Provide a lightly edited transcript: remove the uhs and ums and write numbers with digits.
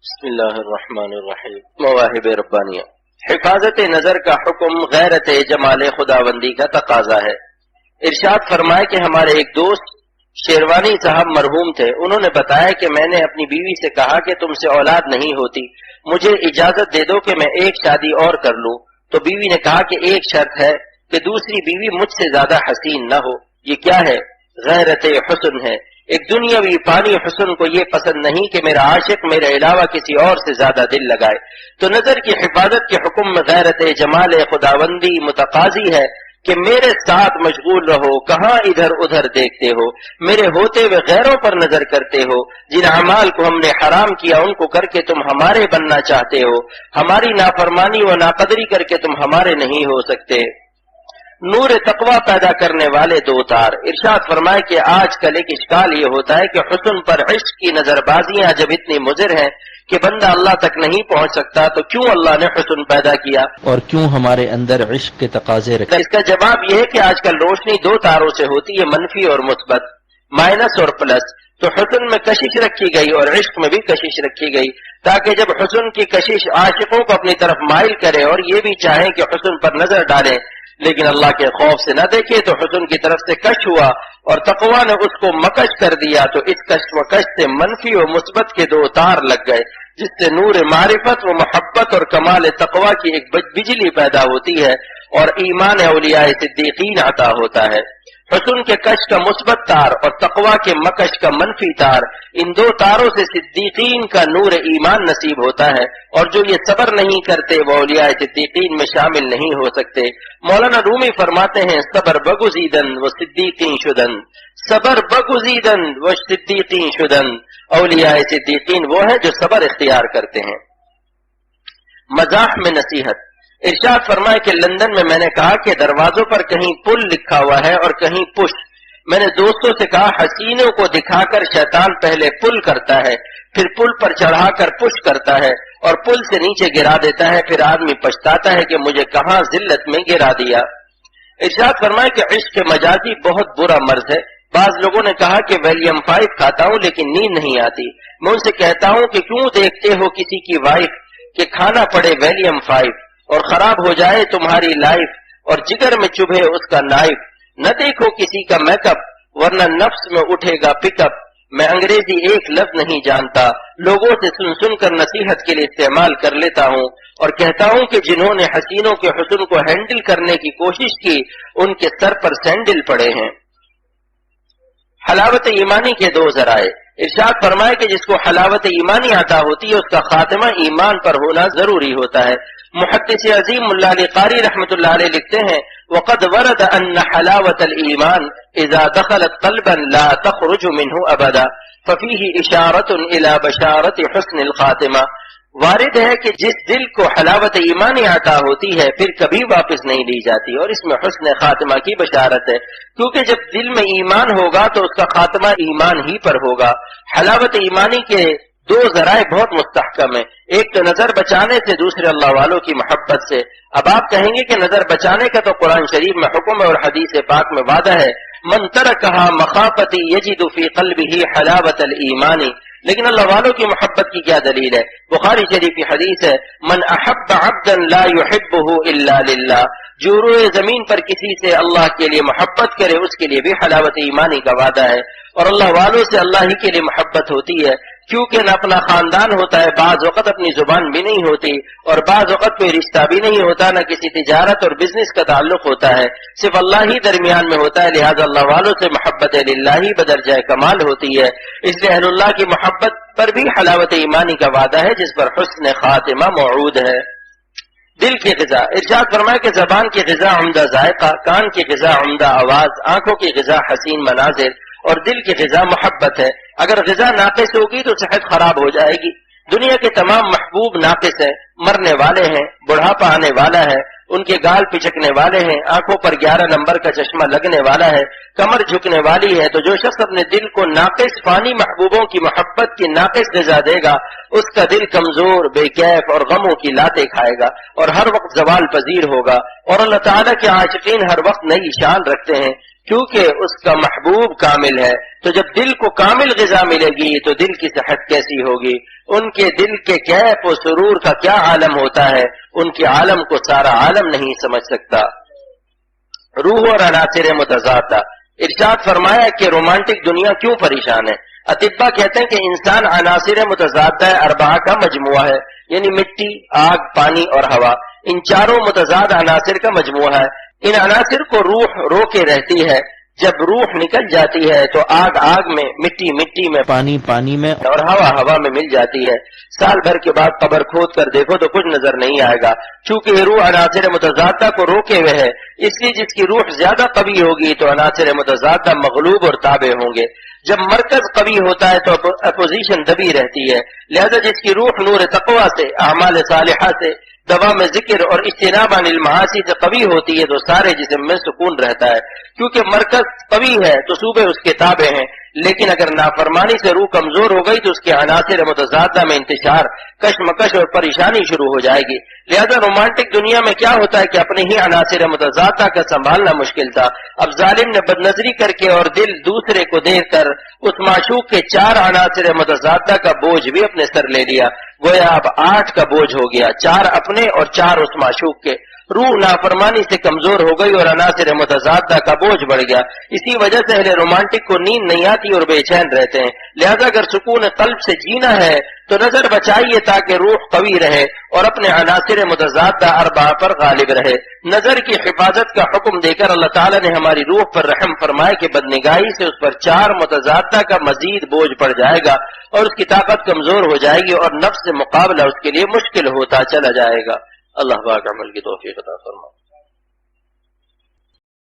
بسم اللہ الرحمن الرحیم۔ مواہب ربانیہ۔ حفاظت نظر کا حکم غیرت جمال خداوندی کا تقاضا ہے۔ ارشاد فرمائے کہ ہمارے ایک دوست شیروانی صاحب مرحوم تھے، انہوں نے بتایا کہ میں نے اپنی بیوی سے کہا کہ تم سے اولاد نہیں ہوتی، مجھے اجازت دے دو کہ میں ایک شادی اور کر لوں، تو بیوی نے کہا کہ ایک شرط ہے کہ دوسری بیوی مجھ سے زیادہ حسین نہ ہو۔ یہ کیا ہے؟ غیرت حسن ہے۔ ایک دنیاوی فانی حسن کو یہ پسند نہیں کہ میرا عاشق میرے علاوہ کسی اور سے زیادہ دل لگائے۔ تو نظر کی حفاظت کے حکم میں غیرت جمال خداوندی متقاضی ہے کہ میرے ساتھ مشغول رہو، کہاں ادھر ادھر دیکھتے ہو، میرے ہوتے ہوئے غیروں پر نظر کرتے ہو، جن اعمال کو ہم نے حرام کیا ان کو کر کے تم ہمارے بننا چاہتے ہو، ہماری نافرمانی و ناقدری کر کے تم ہمارے نہیں ہو سکتے۔ نور تقوی پیدا کرنے والے دو تار۔ ارشاد فرمائے کہ آج کل ایک اشکال یہ ہوتا ہے کہ حسن پر عشق کی نظر بازیاں جب اتنی مضر ہیں کہ بندہ اللہ تک نہیں پہنچ سکتا، تو کیوں اللہ نے حسن پیدا کیا اور کیوں ہمارے اندر عشق کے تقاضے رکھے؟ اس کا جواب یہ ہے کہ آج کل روشنی دو تاروں سے ہوتی ہے، منفی اور مثبت، مائنس اور پلس۔ تو حسن میں کشش رکھی گئی اور عشق میں بھی کشش رکھی گئی، تاکہ جب حسن کی کشش عاشقوں کو اپنی طرف مائل کرے اور یہ بھی چاہیں کہ حسن پر نظر ڈالیں لیکن اللہ کے خوف سے نہ دیکھے، تو حسن کی طرف سے کش ہوا اور تقوی نے اس کو مکش کر دیا، تو اس کش و کش سے منفی و مثبت کے دو تار لگ گئے، جس سے نور معرفت و محبت اور کمال تقوی کی ایک بجلی پیدا ہوتی ہے اور ایمان اولیاء صدیقین عطا ہوتا ہے۔ حسن کے کش کا مثبت تار اور تقوی کے مکش کا منفی تار، ان دو تاروں سے صدیقین کا نور ایمان نصیب ہوتا ہے، اور جو یہ صبر نہیں کرتے وہ اولیاء صدیقین میں شامل نہیں ہو سکتے۔ مولانا رومی فرماتے ہیں صبر بگزیدن و صدیقین شدن، صبر بگزیدن و صدیقین شدن۔ اولیاء صدیقین وہ ہیں جو صبر اختیار کرتے ہیں۔ مزاح میں نصیحت۔ ارشاد فرمائے کہ لندن میں نے کہا کہ دروازوں پر کہیں پل لکھا ہوا ہے اور کہیں پش۔ میں نے دوستوں سے کہا حسینوں کو دکھا کر شیطان پہلے پل کرتا ہے، پھر پل پر چڑھا کر پش کرتا ہے اور پل سے نیچے گرا دیتا ہے، پھر آدمی پچھتاتا ہے کہ مجھے کہاں ذلت میں گرا دیا۔ ارشاد فرمائے کہ عشق مجازی بہت برا مرض ہے۔ بعض لوگوں نے کہا کہ ویلیم 5 کھاتا ہوں لیکن نیند نہیں آتی۔ میں ان سے کہتا ہوں کہ کیوں دیکھتے ہو کسی کی وائف کہ کھانا پڑے ویلیم 5 اور خراب ہو جائے تمہاری لائف اور جگر میں چبھے اس کا نائف۔ نہ دیکھو کسی کا میک اپ ورنہ نفس میں اٹھے گا پک اپ۔ میں انگریزی ایک لفظ نہیں جانتا، لوگوں سے سن سن کر نصیحت کے لیے استعمال کر لیتا ہوں اور کہتا ہوں کہ جنہوں نے حسینوں کے حسن کو ہینڈل کرنے کی کوشش کی ان کے سر پر سینڈل پڑے ہیں۔ حلاوت ایمانی کے دو ذرائع۔ ارشاد فرمائے کہ جس کو حلاوت ایمانی عطا ہوتی ہے اس کا خاتمہ ایمان پر ہونا ضروری ہوتا ہے۔ محدث عظیم ملا علی قاری رحمۃ اللہ علیہ لکھتے ہیں وقد ورد ان حلاوت الایمان اذا دخلت قلبا لا تخرج منه ابدا ففيه اشارۃ الى بشارۃ حسن الخاتمہ۔ وارد ہے کہ جس دل کو حلاوت ایمانی عطا ہوتی ہے پھر کبھی واپس نہیں لی جاتی، اور اس میں حسن خاتمہ کی بشارت ہے، کیونکہ جب دل میں ایمان ہوگا تو اس کا خاتمہ ایمان ہی پر ہوگا۔ حلاوت ایمانی کے دو ذرائع بہت مستحکم ہیں، ایک تو نظر بچانے سے، دوسرے اللہ والوں کی محبت سے۔ اب آپ کہیں گے کہ نظر بچانے کا تو قرآن شریف میں حکم ہے اور حدیث پاک میں وعدہ ہے، من ترکھا مخافتی یجد فی قلبہ حلاوت الایمان، لیکن اللہ والوں کی محبت کی کیا دلیل ہے؟ بخاری شریف کی حدیث ہے من احب عبدا لا يحبه الا للہ، جو روئے زمین پر کسی سے اللہ کے لیے محبت کرے اس کے لیے بھی حلاوت ایمانی کا وعدہ ہے، اور اللہ والوں سے اللہ ہی کے لیے محبت ہوتی ہے، کیونکہ نہ اپنا خاندان ہوتا ہے، بعض وقت اپنی زبان بھی نہیں ہوتی اور بعض وقت کوئی رشتہ بھی نہیں ہوتا، نہ کسی تجارت اور بزنس کا تعلق ہوتا ہے، صرف اللہ ہی درمیان میں ہوتا ہے، لہذا اللہ والوں سے محبت للہ بدرجہ کمال ہوتی ہے۔ اس لیے اہل اللہ کی محبت پر بھی حلاوت ایمانی کا وعدہ ہے جس پر حسن خاتمہ موعود ہے۔ دل کی غذا۔ ارشاد فرمائے کہ زبان کی غذا عمدہ ذائقہ، کان کی غذا عمدہ آواز، آنکھوں کی غذا حسین مناظر اور دل کی غذا محبت ہے۔ اگر غذا ناقص ہوگی تو صحت خراب ہو جائے گی۔ دنیا کے تمام محبوب ناقص ہیں، مرنے والے ہیں، بڑھاپا آنے والا ہے، ان کے گال پچکنے والے ہیں، آنکھوں پر 11 نمبر کا چشمہ لگنے والا ہے، کمر جھکنے والی ہے۔ تو جو شخص اپنے دل کو ناقص فانی محبوبوں کی محبت کی ناقص غذا دے گا اس کا دل کمزور، بے کیف اور غموں کی لاتیں کھائے گا اور ہر وقت زوال پذیر ہوگا، اور اللہ تعالیٰ کے عاشقین ہر وقت نئی شان رکھتے ہیں کیونکہ اس کا محبوب کامل ہے. تو جب دل کو کامل غذا ملے گی تو دل کی صحت کیسی ہوگی؟ ان کے دل کے کیف و سرور کا کیا عالم ہوتا ہے، ان کے عالم کو سارا عالم نہیں سمجھ سکتا. روح اور عناصر متضادہ. ارشاد فرمایا کہ رومانٹک دنیا کیوں پریشان ہے. اطباء کہتے ہیں کہ انسان عناصر متضادہ اربعہ کا مجموعہ ہے، یعنی مٹی، آگ، پانی اور ہوا. ان چاروں متضاد عناصر کا مجموعہ ہے. ان عناصر کو روح روکے رہتی ہے. جب روح نکل جاتی ہے تو آگ آگ میں، مٹی مٹی میں، پانی پانی میں اور ہوا ہوا میں مل جاتی ہے. سال بھر کے بعد قبر کھود کر دیکھو تو کچھ نظر نہیں آئے گا، چونکہ یہ روح عناصر متضادہ کو روکے ہوئے ہے. اس لیے جس کی روح زیادہ قوی ہوگی تو عناصر متضادہ مغلوب اور تابع ہوں گے. جب مرکز قوی ہوتا ہے تو اپوزیشن دبی رہتی ہے. لہذا جس کی روح نور تقویٰ سے، اعمال صالحہ سے، دوام ذکر اور اجتناب عن المعاصی سے قوی ہوتی ہے تو سارے جسم میں سکون رہتا ہے. کیونکہ مرکز قوی ہے تو صوبے اس کے تابع ہیں. لیکن اگر نافرمانی سے روح کمزور ہو گئی تو اس کے عناصر متضادہ میں انتشار، کشمکش اور پریشانی شروع ہو جائے گی. لہذا رومانٹک دنیا میں کیا ہوتا ہے کہ اپنے ہی عناصر متضادہ کا سنبھالنا مشکل تھا. اب ظالم نے بدنظری کر کے اور دل دوسرے کو دیکھ کر اس معشوق کے 4 عناصر متضادہ کا بوجھ بھی اپنے سر لے لیا. گویا اب 8 کا بوجھ ہو گیا، 4 اپنے اور 4 اس معشوق کے. روح نافرمانی سے کمزور ہو گئی اور عناصر متضادہ کا بوجھ بڑھ گیا. اسی وجہ سے اہل رومانٹک کو نیند نہیں آتی اور بے چین رہتے ہیں. لہذا اگر سکون قلب سے جینا ہے تو نظر بچائیے تاکہ روح قوی رہے اور اپنے عناصر متضادہ اربعہ پر غالب رہے. نظر کی حفاظت کا حکم دے کر اللہ تعالیٰ نے ہماری روح پر رحم فرمایا کہ بدنگاہی سے اس پر 4 متضادہ کا مزید بوجھ پڑ جائے گا اور اس کی طاقت کمزور ہو جائے گی اور نفس سے مقابلہ اس کے لیے مشکل ہوتا چلا جائے گا. اللہ پاک عمل کی توفیق عطا فرمائے.